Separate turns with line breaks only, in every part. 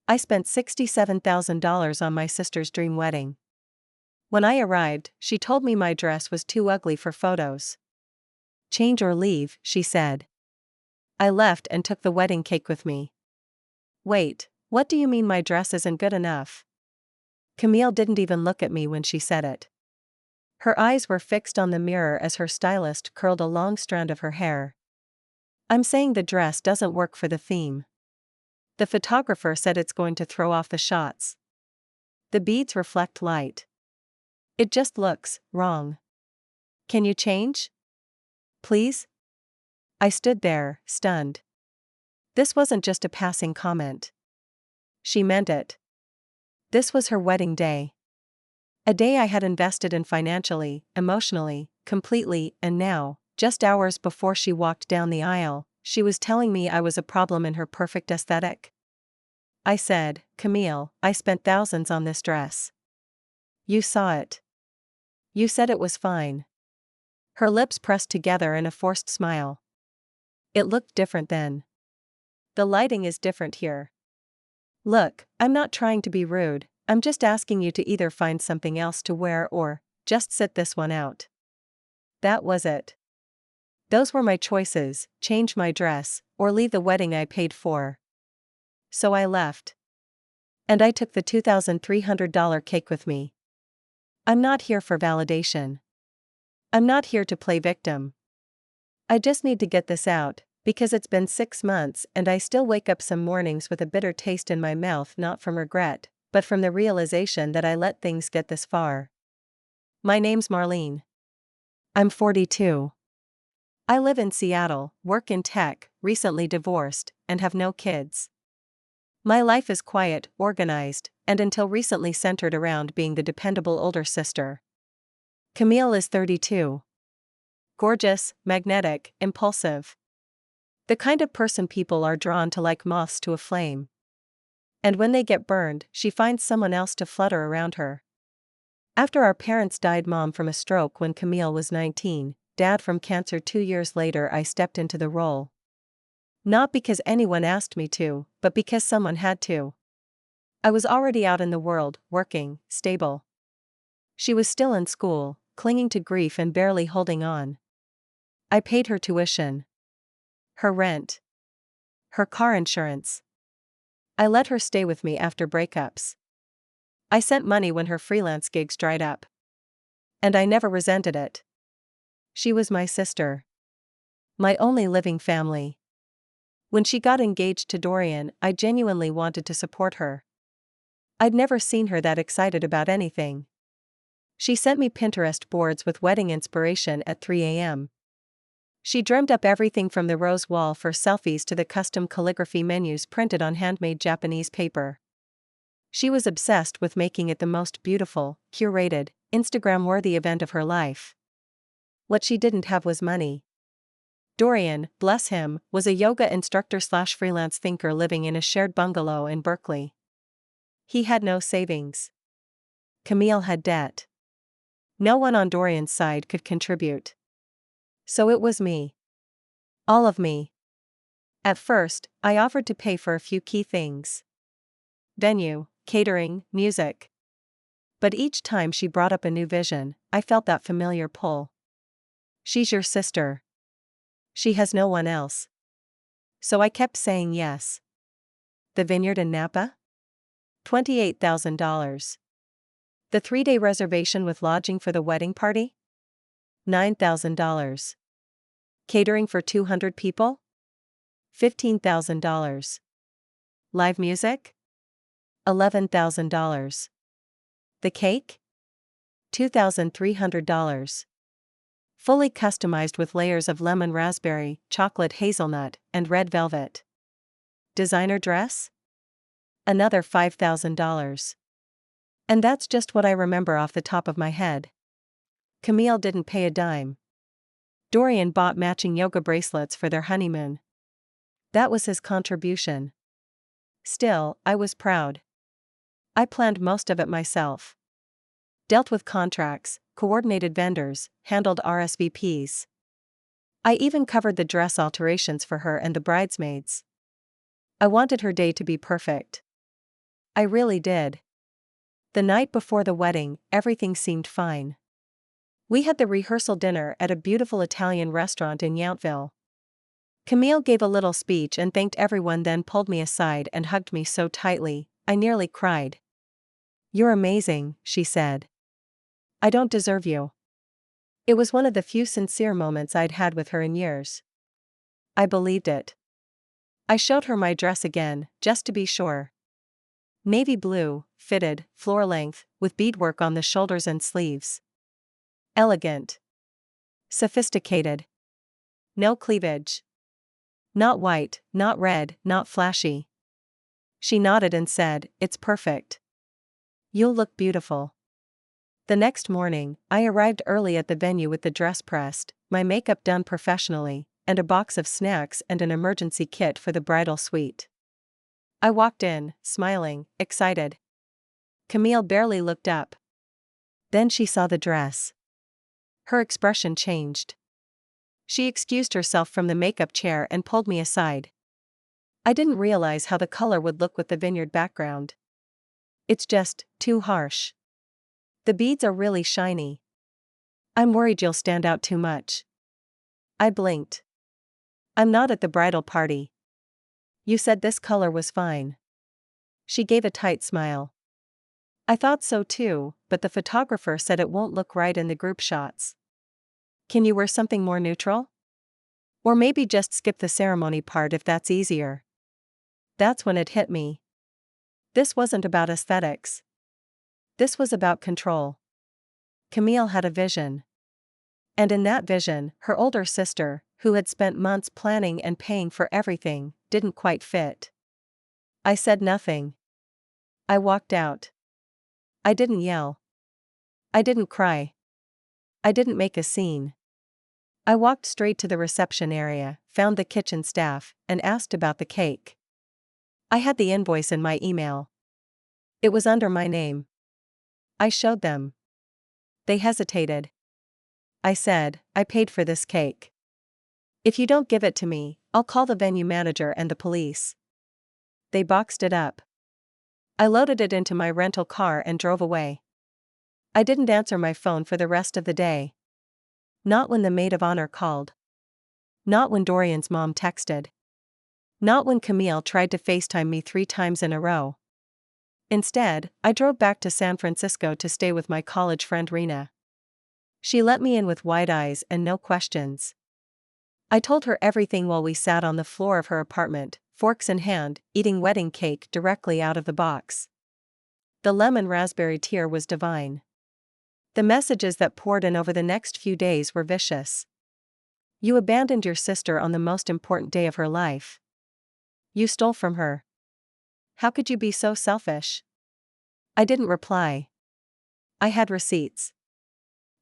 I spent $67,000 on my sister's dream wedding. When I arrived, she told me my dress was too ugly for photos. Change or leave, she said. I left and took the wedding cake with me. Wait, what do you mean my dress isn't good enough? Camille didn't even look at me when she said it. Her eyes were fixed on the mirror as her stylist curled a long strand of her hair. I'm saying the dress doesn't work for the theme. The photographer said it's going to throw off the shots. The beads reflect light. It just looks wrong. Can you change? Please? I stood there, stunned. This wasn't just a passing comment. She meant it. This was her wedding day. A day I had invested in financially, emotionally, completely, and now, just hours before she walked down the aisle, she was telling me I was a problem in her perfect aesthetic. I said, Camille, I spent thousands on this dress. You saw it. You said it was fine. Her lips pressed together in a forced smile. It looked different then. The lighting is different here. Look, I'm not trying to be rude, I'm just asking you to either find something else to wear or just sit this one out. That was it. Those were my choices: change my dress, or leave the wedding I paid for. So I left. And I took the $2,300 cake with me. I'm not here for validation. I'm not here to play victim. I just need to get this out, because it's been 6 months and I still wake up some mornings with a bitter taste in my mouth, not from regret, but from the realization that I let things get this far. My name's Marlene. I'm 42. I live in Seattle, work in tech, recently divorced, and have no kids. My life is quiet, organized, and until recently centered around being the dependable older sister. Camille is 32. Gorgeous, magnetic, impulsive. The kind of person people are drawn to like moths to a flame. And when they get burned, she finds someone else to flutter around her. After our parents died, mom from a stroke when Camille was 19, dad from cancer 2 years later, I stepped into the role. Not because anyone asked me to, but because someone had to. I was already out in the world, working, stable. She was still in school, clinging to grief and barely holding on. I paid her tuition, her rent, her car insurance. I let her stay with me after breakups. I sent money when her freelance gigs dried up. And I never resented it. She was my sister. My only living family. When she got engaged to Dorian, I genuinely wanted to support her. I'd never seen her that excited about anything. She sent me Pinterest boards with wedding inspiration at 3 a.m. She dreamed up everything from the rose wall for selfies to the custom calligraphy menus printed on handmade Japanese paper. She was obsessed with making it the most beautiful, curated, Instagram-worthy event of her life. What she didn't have was money. Dorian, bless him, was a yoga instructor/freelance thinker living in a shared bungalow in Berkeley. He had no savings. Camille had debt. No one on Dorian's side could contribute. So it was me. All of me. At first, I offered to pay for a few key things. Venue, catering, music. But each time she brought up a new vision, I felt that familiar pull. She's your sister. She has no one else. So I kept saying yes. The vineyard in Napa? $28,000. The 3-day reservation with lodging for the wedding party? $9,000. Catering for 200 people? $15,000. Live music? $11,000. The cake? $2,300. Fully customized with layers of lemon raspberry, chocolate hazelnut, and red velvet. Designer dress? Another $5,000. And that's just what I remember off the top of my head. Camille didn't pay a dime. Dorian bought matching yoga bracelets for their honeymoon. That was his contribution. Still, I was proud. I planned most of it myself. Dealt with contracts, coordinated vendors, handled RSVPs. I even covered the dress alterations for her and the bridesmaids. I wanted her day to be perfect. I really did. The night before the wedding, everything seemed fine. We had the rehearsal dinner at a beautiful Italian restaurant in Yountville. Camille gave a little speech and thanked everyone, then pulled me aside and hugged me so tightly, I nearly cried. "You're amazing," she said. "I don't deserve you." It was one of the few sincere moments I'd had with her in years. I believed it. I showed her my dress again, just to be sure. Navy blue, fitted, floor length, with beadwork on the shoulders and sleeves. Elegant. Sophisticated. No cleavage. Not white, not red, not flashy. She nodded and said, "It's perfect. You'll look beautiful." The next morning, I arrived early at the venue with the dress pressed, my makeup done professionally, and a box of snacks and an emergency kit for the bridal suite. I walked in, smiling, excited. Camille barely looked up. Then she saw the dress. Her expression changed. She excused herself from the makeup chair and pulled me aside. "I didn't realize how the color would look with the vineyard background. It's just too harsh. The beads are really shiny. I'm worried you'll stand out too much." I blinked. "I'm not at the bridal party. You said this color was fine." She gave a tight smile. "I thought so too, but the photographer said it won't look right in the group shots. Can you wear something more neutral? Or maybe just skip the ceremony part if that's easier." That's when it hit me. This wasn't about aesthetics. This was about control. Camille had a vision. And in that vision, her older sister, who had spent months planning and paying for everything, didn't quite fit. I said nothing. I walked out. I didn't yell. I didn't cry. I didn't make a scene. I walked straight to the reception area, found the kitchen staff, and asked about the cake. I had the invoice in my email. It was under my name. I showed them. They hesitated. I said, "I paid for this cake. If you don't give it to me, I'll call the venue manager and the police." They boxed it up. I loaded it into my rental car and drove away. I didn't answer my phone for the rest of the day. Not when the maid of honor called. Not when Dorian's mom texted. Not when Camille tried to FaceTime me 3 times in a row. Instead, I drove back to San Francisco to stay with my college friend Rena. She let me in with wide eyes and no questions. I told her everything while we sat on the floor of her apartment, forks in hand, eating wedding cake directly out of the box. The lemon raspberry tier was divine. The messages that poured in over the next few days were vicious. "You abandoned your sister on the most important day of her life. You stole from her. How could you be so selfish?" I didn't reply. I had receipts.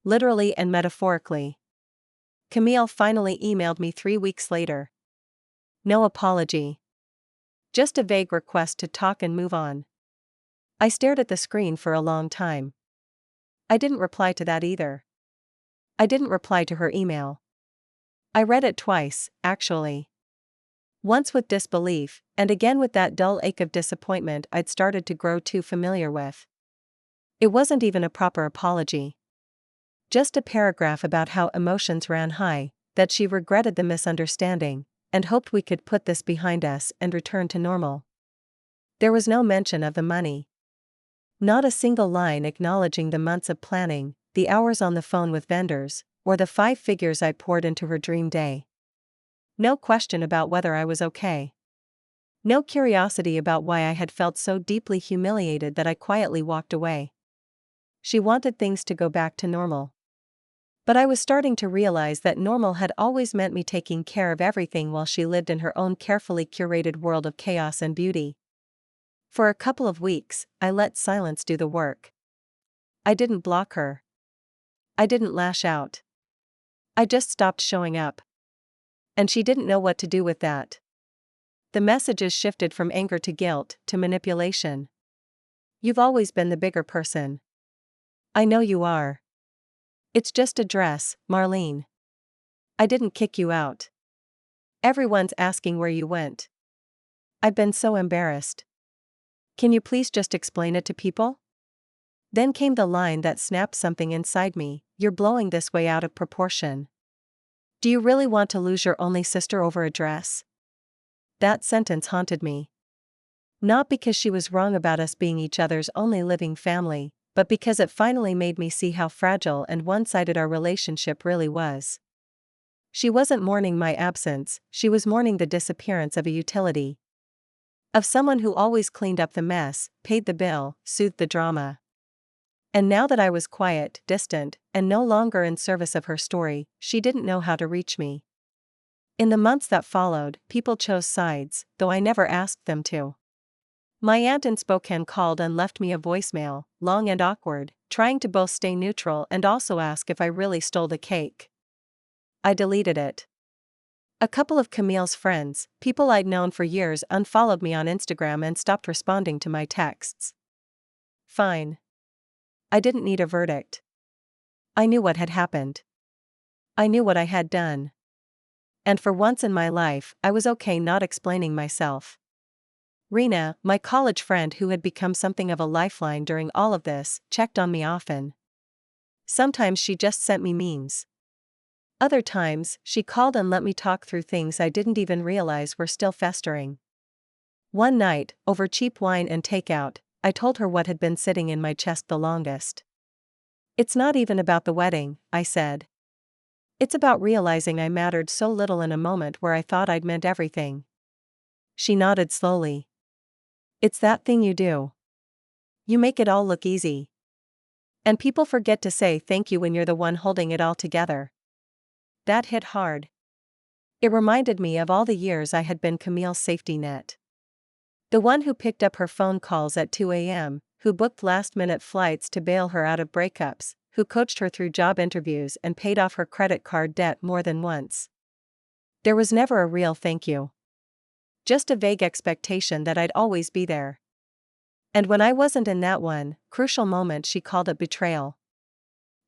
Literally and metaphorically. Camille finally emailed me 3 weeks later. No apology. Just a vague request to talk and move on. I stared at the screen for a long time. I didn't reply to that either. I didn't reply to her email. I read it twice, actually. Once with disbelief, and again with that dull ache of disappointment I'd started to grow too familiar with. It wasn't even a proper apology. Just a paragraph about how emotions ran high, that she regretted the misunderstanding, and hoped we could put this behind us and return to normal. There was no mention of the money. Not a single line acknowledging the months of planning, the hours on the phone with vendors, or the 5 figures I poured into her dream day. No question about whether I was okay. No curiosity about why I had felt so deeply humiliated that I quietly walked away. She wanted things to go back to normal. But I was starting to realize that normal had always meant me taking care of everything while she lived in her own carefully curated world of chaos and beauty. For a couple of weeks, I let silence do the work. I didn't block her. I didn't lash out. I just stopped showing up. And she didn't know what to do with that. The messages shifted from anger to guilt to manipulation. "You've always been the bigger person. I know you are. It's just a dress, Marlene. I didn't kick you out. Everyone's asking where you went. I've been so embarrassed. Can you please just explain it to people? Then came the line that snapped something inside me, you're blowing this way out of proportion. Do you really want to lose your only sister over a dress? That sentence haunted me. Not because she was wrong about us being each other's only living family, but because it finally made me see how fragile and one-sided our relationship really was. She wasn't mourning my absence, she was mourning the disappearance of a utility. Of someone who always cleaned up the mess, paid the bill, soothed the drama. And now that I was quiet, distant, and no longer in service of her story, she didn't know how to reach me. In the months that followed, people chose sides, though I never asked them to. My aunt in Spokane called and left me a voicemail, long and awkward, trying to both stay neutral and also ask if I really stole the cake. I deleted it. A couple of Camille's friends, people I'd known for years, unfollowed me on Instagram and stopped responding to my texts. Fine. I didn't need a verdict. I knew what had happened. I knew what I had done. And for once in my life, I was okay not explaining myself. Rena, my college friend who had become something of a lifeline during all of this, checked on me often. Sometimes she just sent me memes. Other times, she called and let me talk through things I didn't even realize were still festering. One night, over cheap wine and takeout, I told her what had been sitting in my chest the longest. It's not even about the wedding, I said. It's about realizing I mattered so little in a moment where I thought I'd meant everything. She nodded slowly. It's that thing you do. You make it all look easy. And people forget to say thank you when you're the one holding it all together. That hit hard. It reminded me of all the years I had been Camille's safety net. The one who picked up her phone calls at 2 a.m., who booked last-minute flights to bail her out of breakups, who coached her through job interviews and paid off her credit card debt more than once. There was never a real thank you. Just a vague expectation that I'd always be there. And when I wasn't in that one crucial moment, she called it betrayal.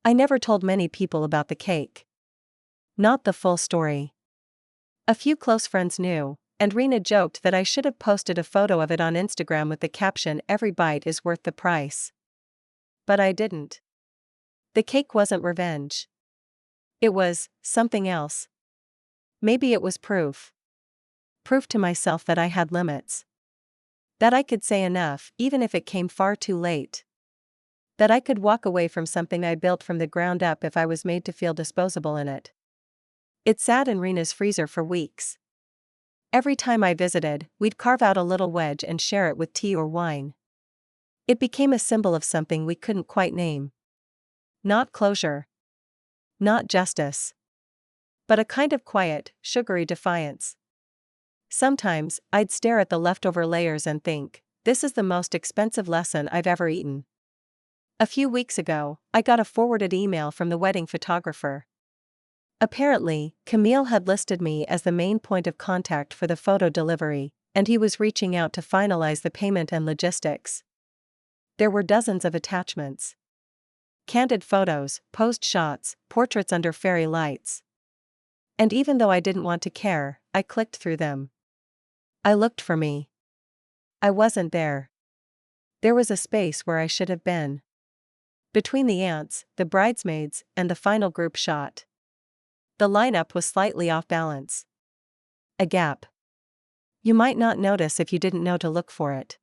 I never told many people about the cake. Not the full story. A few close friends knew, and Rena joked that I should have posted a photo of it on Instagram with the caption, "Every bite is worth the price." But I didn't. The cake wasn't revenge. It was something else. Maybe it was proof. Proof to myself that I had limits. That I could say enough, even if it came far too late. That I could walk away from something I built from the ground up if I was made to feel disposable in it. It sat in Rena's freezer for weeks. Every time I visited, we'd carve out a little wedge and share it with tea or wine. It became a symbol of something we couldn't quite name. Not closure. Not justice. But a kind of quiet, sugary defiance. Sometimes, I'd stare at the leftover layers and think, this is the most expensive lesson I've ever eaten. A few weeks ago, I got a forwarded email from the wedding photographer. Apparently, Camille had listed me as the main point of contact for the photo delivery, and he was reaching out to finalize the payment and logistics. There were dozens of attachments. Candid photos, posed shots, portraits under fairy lights. And even though I didn't want to care, I clicked through them. I looked for me. I wasn't there. There was a space where I should have been. Between the aunts, the bridesmaids, and the final group shot. The lineup was slightly off balance. A gap. You might not notice if you didn't know to look for it.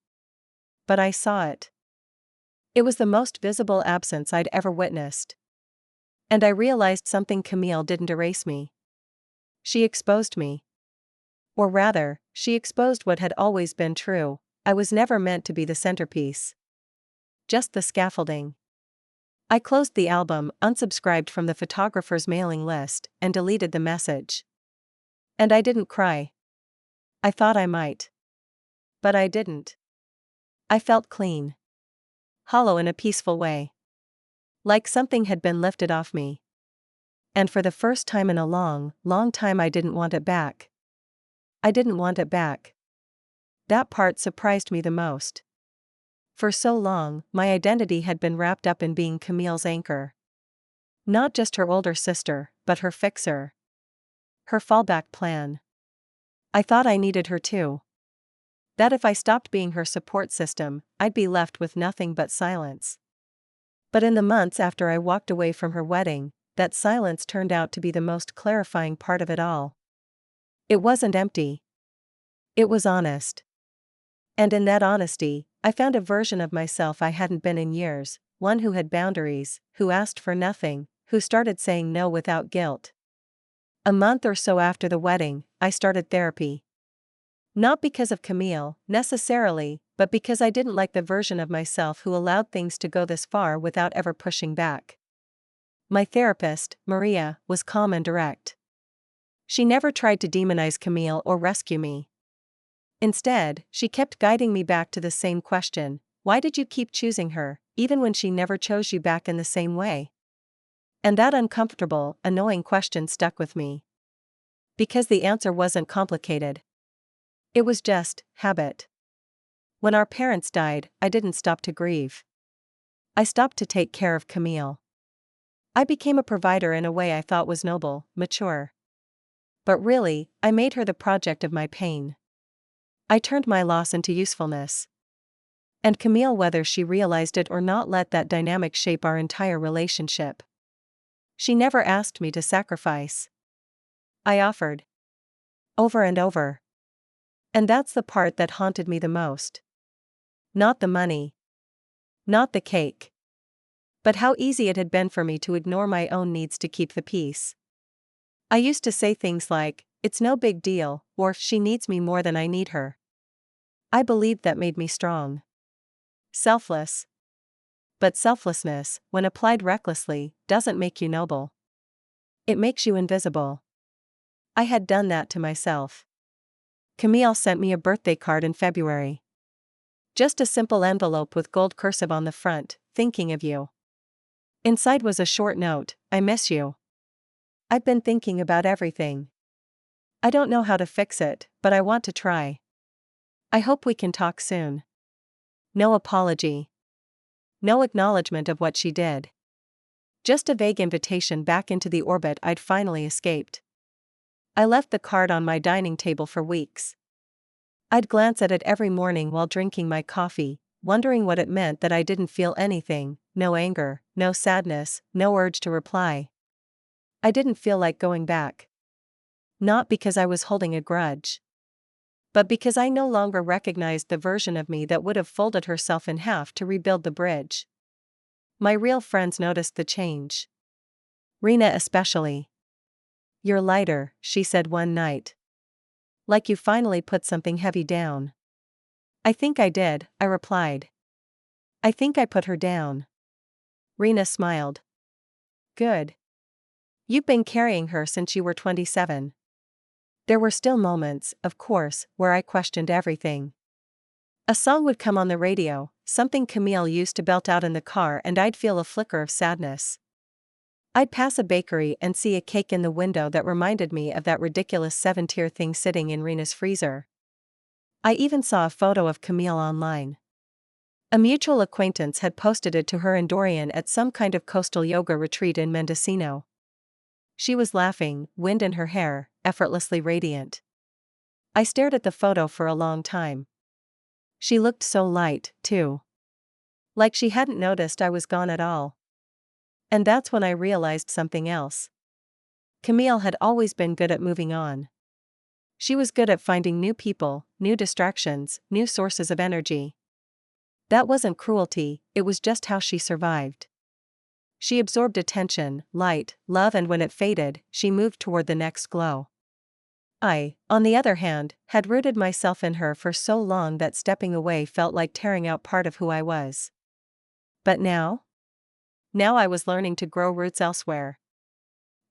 But I saw it. It was the most visible absence I'd ever witnessed. And I realized something: Camille didn't erase me. She exposed me. Or rather, she exposed what had always been true: I was never meant to be the centerpiece. Just the scaffolding. I closed the album, unsubscribed from the photographer's mailing list, and deleted the message. And I didn't cry. I thought I might. But I didn't. I felt clean. Hollow in a peaceful way. Like something had been lifted off me. And for the first time in a long, long time, I didn't want it back. I didn't want it back. That part surprised me the most. For so long, my identity had been wrapped up in being Camille's anchor. Not just her older sister, but her fixer. Her fallback plan. I thought I needed her too. That if I stopped being her support system, I'd be left with nothing but silence. But in the months after I walked away from her wedding, that silence turned out to be the most clarifying part of it all. It wasn't empty. It was honest. And in that honesty, I found a version of myself I hadn't been in years, one who had boundaries, who asked for nothing, who started saying no without guilt. A month or so after the wedding, I started therapy. Not because of Camille, necessarily, but because I didn't like the version of myself who allowed things to go this far without ever pushing back. My therapist, Maria, was calm and direct. She never tried to demonize Camille or rescue me. Instead, she kept guiding me back to the same question: why did you keep choosing her, even when she never chose you back in the same way? And that uncomfortable, annoying question stuck with me. Because the answer wasn't complicated. It was just habit. When our parents died, I didn't stop to grieve. I stopped to take care of Camille. I became a provider in a way I thought was noble, mature. But really, I made her the project of my pain. I turned my loss into usefulness. And Camille, whether she realized it or not, let that dynamic shape our entire relationship. She never asked me to sacrifice. I offered. Over and over. And that's the part that haunted me the most. Not the money. Not the cake. But how easy it had been for me to ignore my own needs to keep the peace. I used to say things like, "It's no big deal," or "She needs me more than I need her." I believed that made me strong. Selfless. But selflessness, when applied recklessly, doesn't make you noble. It makes you invisible. I had done that to myself. Camille sent me a birthday card in February. Just a simple envelope with gold cursive on the front, "Thinking of you." Inside was a short note: "I miss you. I've been thinking about everything. I don't know how to fix it, but I want to try. I hope we can talk soon." No apology. No acknowledgement of what she did. Just a vague invitation back into the orbit I'd finally escaped. I left the card on my dining table for weeks. I'd glance at it every morning while drinking my coffee, wondering what it meant that I didn't feel anything: no anger, no sadness, no urge to reply. I didn't feel like going back. Not because I was holding a grudge. But because I no longer recognized the version of me that would have folded herself in half to rebuild the bridge. My real friends noticed the change. Rena especially. "You're lighter," she said one night. "Like you finally put something heavy down." "I think I did," I replied. "I think I put her down." Rena smiled. "Good. You've been carrying her since you were 27. There were still moments, of course, where I questioned everything. A song would come on the radio, something Camille used to belt out in the car, and I'd feel a flicker of sadness. I'd pass a bakery and see a cake in the window that reminded me of that ridiculous 7-tier thing sitting in Rena's freezer. I even saw a photo of Camille online. A mutual acquaintance had posted it to her in Dorian at some kind of coastal yoga retreat in Mendocino. She was laughing, wind in her hair, effortlessly radiant. I stared at the photo for a long time. She looked so light, too. Like she hadn't noticed I was gone at all. And that's when I realized something else. Camille had always been good at moving on. She was good at finding new people, new distractions, new sources of energy. That wasn't cruelty, it was just how she survived. She absorbed attention, light, love, and when it faded, she moved toward the next glow. I, on the other hand, had rooted myself in her for so long that stepping away felt like tearing out part of who I was. But now? Now I was learning to grow roots elsewhere.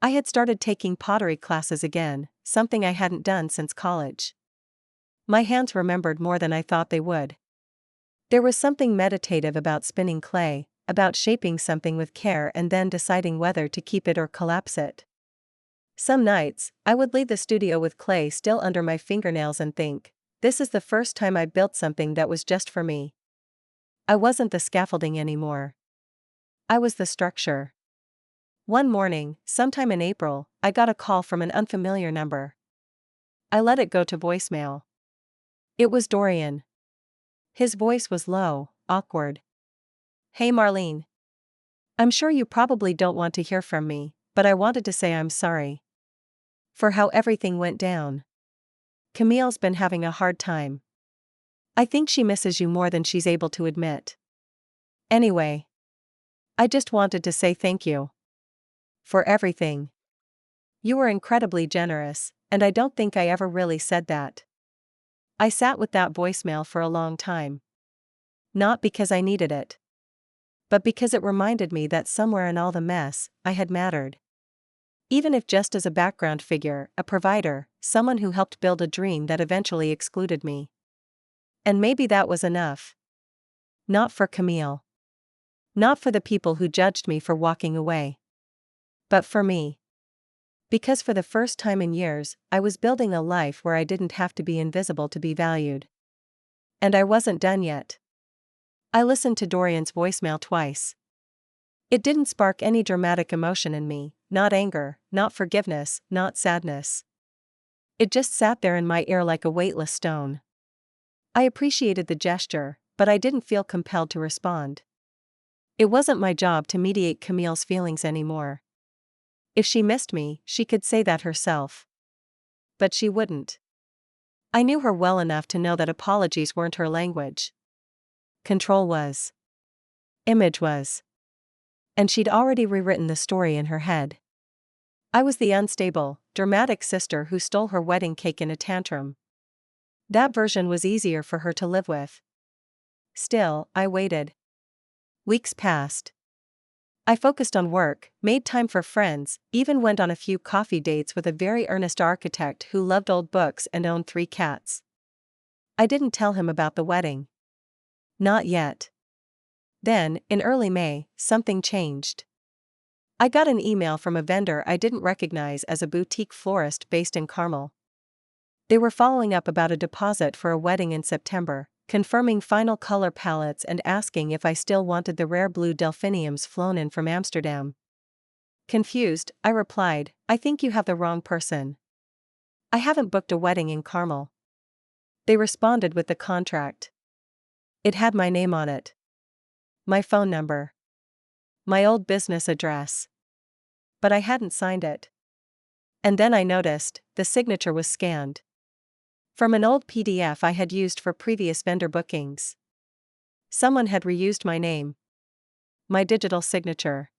I had started taking pottery classes again, something I hadn't done since college. My hands remembered more than I thought they would. There was something meditative about spinning clay, about shaping something with care and then deciding whether to keep it or collapse it. Some nights, I would leave the studio with clay still under my fingernails and think, this is the first time I built something that was just for me. I wasn't the scaffolding anymore. I was the structure. One morning, sometime in April, I got a call from an unfamiliar number. I let it go to voicemail. It was Dorian. His voice was low, awkward. Hey Marlene. I'm sure you probably don't want to hear from me, but I wanted to say I'm sorry for how everything went down. Camille's been having a hard time. I think she misses you more than she's able to admit. Anyway, I just wanted to say thank you for everything. You were incredibly generous, and I don't think I ever really said that. I sat with that voicemail for a long time. Not because I needed it, but because it reminded me that somewhere in all the mess, I had mattered. Even if just as a background figure, a provider, someone who helped build a dream that eventually excluded me. And maybe that was enough. Not for Camille. Not for the people who judged me for walking away. But for me. Because for the first time in years, I was building a life where I didn't have to be invisible to be valued. And I wasn't done yet. I listened to Dorian's voicemail twice. It didn't spark any dramatic emotion in me, not anger, not forgiveness, not sadness. It just sat there in my ear like a weightless stone. I appreciated the gesture, but I didn't feel compelled to respond. It wasn't my job to mediate Camille's feelings anymore. If she missed me, she could say that herself. But she wouldn't. I knew her well enough to know that apologies weren't her language. Control was. Image was. And she'd already rewritten the story in her head. I was the unstable, dramatic sister who stole her wedding cake in a tantrum. That version was easier for her to live with. Still, I waited. Weeks passed. I focused on work, made time for friends, even went on a few coffee dates with a very earnest architect who loved old books and owned 3 cats. I didn't tell him about the wedding. Not yet. Then, in early May, something changed. I got an email from a vendor I didn't recognize as a boutique florist based in Carmel. They were following up about a deposit for a wedding in September, confirming final color palettes and asking if I still wanted the rare blue delphiniums flown in from Amsterdam. Confused, I replied, I think you have the wrong person. I haven't booked a wedding in Carmel. They responded with the contract. It had my name on it. My phone number. My old business address. But I hadn't signed it. And then I noticed, the signature was scanned from an old PDF I had used for previous vendor bookings. Someone had reused my name. My digital signature.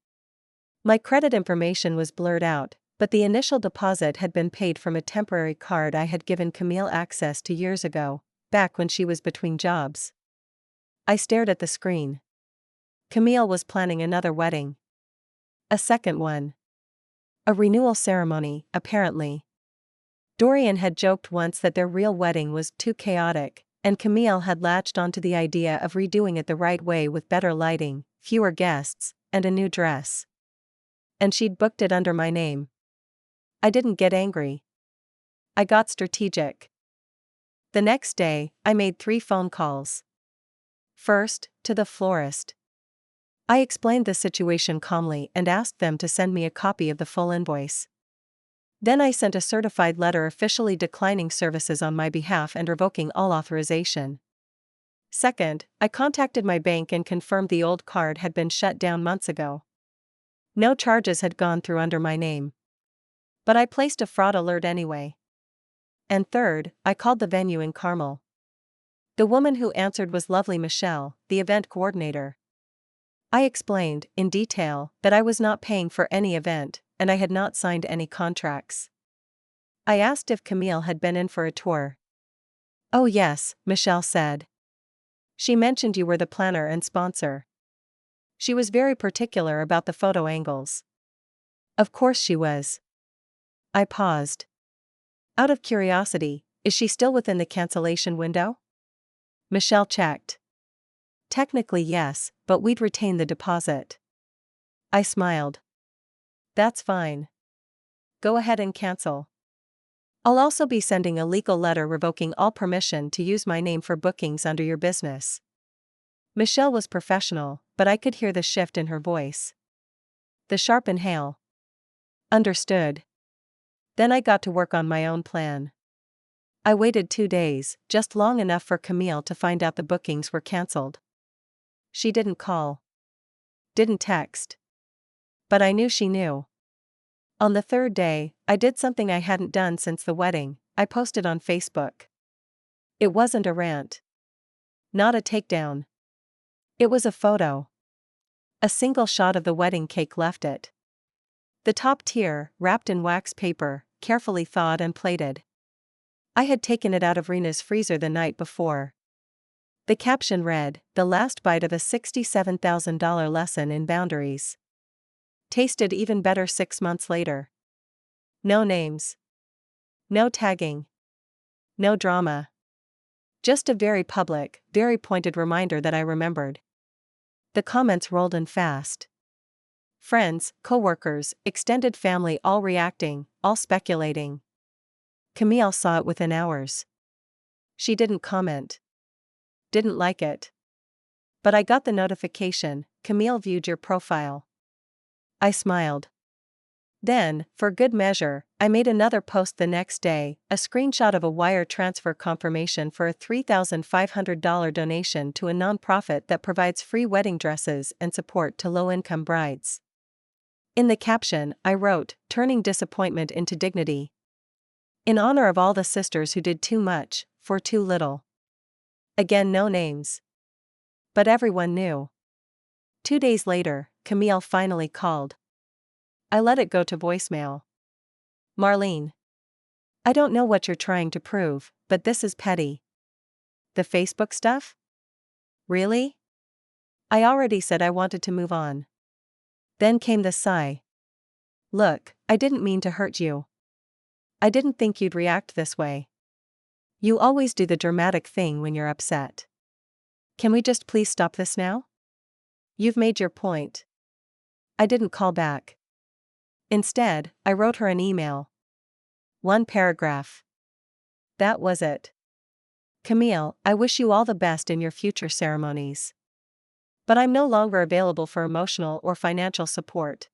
My credit information was blurred out, but the initial deposit had been paid from a temporary card I had given Camille access to years ago, back when she was between jobs. I stared at the screen. Camille was planning another wedding. A second one. A renewal ceremony, apparently. Dorian had joked once that their real wedding was too chaotic, and Camille had latched onto the idea of redoing it the right way with better lighting, fewer guests, and a new dress. And she'd booked it under my name. I didn't get angry. I got strategic. The next day, I made 3 phone calls. First, to the florist. I explained the situation calmly and asked them to send me a copy of the full invoice. Then I sent a certified letter officially declining services on my behalf and revoking all authorization. Second, I contacted my bank and confirmed the old card had been shut down months ago. No charges had gone through under my name. But I placed a fraud alert anyway. And third, I called the venue in Carmel. The woman who answered was lovely Michelle, the event coordinator. I explained, in detail, that I was not paying for any event, and I had not signed any contracts. I asked if Camille had been in for a tour. Oh yes, Michelle said. She mentioned you were the planner and sponsor. She was very particular about the photo angles. Of course she was. I paused. Out of curiosity, is she still within the cancellation window? Michelle checked. Technically yes, but we'd retain the deposit. I smiled. That's fine. Go ahead and cancel. I'll also be sending a legal letter revoking all permission to use my name for bookings under your business. Michelle was professional, but I could hear the shift in her voice. The sharp inhale. Understood. Then I got to work on my own plan. I waited 2 days, just long enough for Camille to find out the bookings were cancelled. She didn't call. Didn't text. But I knew she knew. On the third day, I did something I hadn't done since the wedding. I posted on Facebook. It wasn't a rant. Not a takedown. It was a photo. A single shot of the wedding cake left it. The top tier, wrapped in wax paper, carefully thawed and plated. I had taken it out of Rena's freezer the night before. The caption read, "The last bite of a $67,000 lesson in boundaries." Tasted even better 6 months later. No names. No tagging. No drama. Just a very public, very pointed reminder that I remembered. The comments rolled in fast. Friends, coworkers, extended family all reacting, all speculating. Camille saw it within hours. She didn't comment. Didn't like it. But I got the notification, "Camille viewed your profile." I smiled. Then, for good measure, I made another post the next day, a screenshot of a wire transfer confirmation for a $3,500 donation to a nonprofit that provides free wedding dresses and support to low-income brides. In the caption, I wrote, "Turning disappointment into dignity." In honor of all the sisters who did too much, for too little. Again, no names. But everyone knew. 2 days later, Camille finally called. I let it go to voicemail. "Marlene. I don't know what you're trying to prove, but this is petty." "The Facebook stuff? Really? I already said I wanted to move on." Then came the sigh. "Look, I didn't mean to hurt you. I didn't think you'd react this way. You always do the dramatic thing when you're upset. Can we just please stop this now? You've made your point." I didn't call back. Instead, I wrote her an email. 1 paragraph. That was it. "Camille, I wish you all the best in your future ceremonies. But I'm no longer available for emotional or financial support.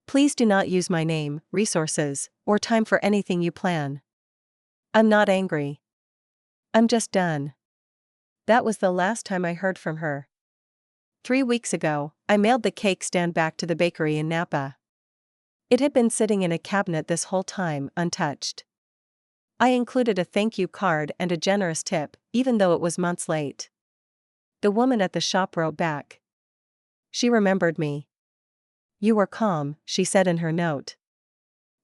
Please do not use my name, resources, or time for anything you plan. I'm not angry. I'm just done." That was the last time I heard from her. 3 weeks ago, I mailed the cake stand back to the bakery in Napa. It had been sitting in a cabinet this whole time, untouched. I included a thank you card and a generous tip, even though it was months late. The woman at the shop wrote back. She remembered me. "You were calm," she said in her note.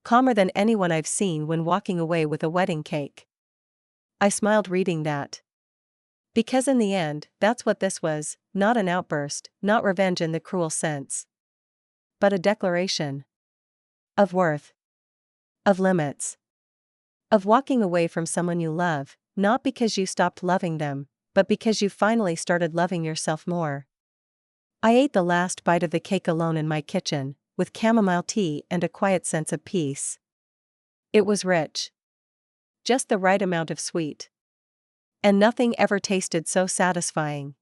"Calmer than anyone I've seen when walking away with a wedding cake." I smiled reading that. Because in the end, that's what this was, not an outburst, not revenge in the cruel sense. But a declaration. Of worth. Of limits. Of walking away from someone you love, not because you stopped loving them, but because you finally started loving yourself more. I ate the last bite of the cake alone in my kitchen, with chamomile tea and a quiet sense of peace. It was rich. Just the right amount of sweet. And nothing ever tasted so satisfying.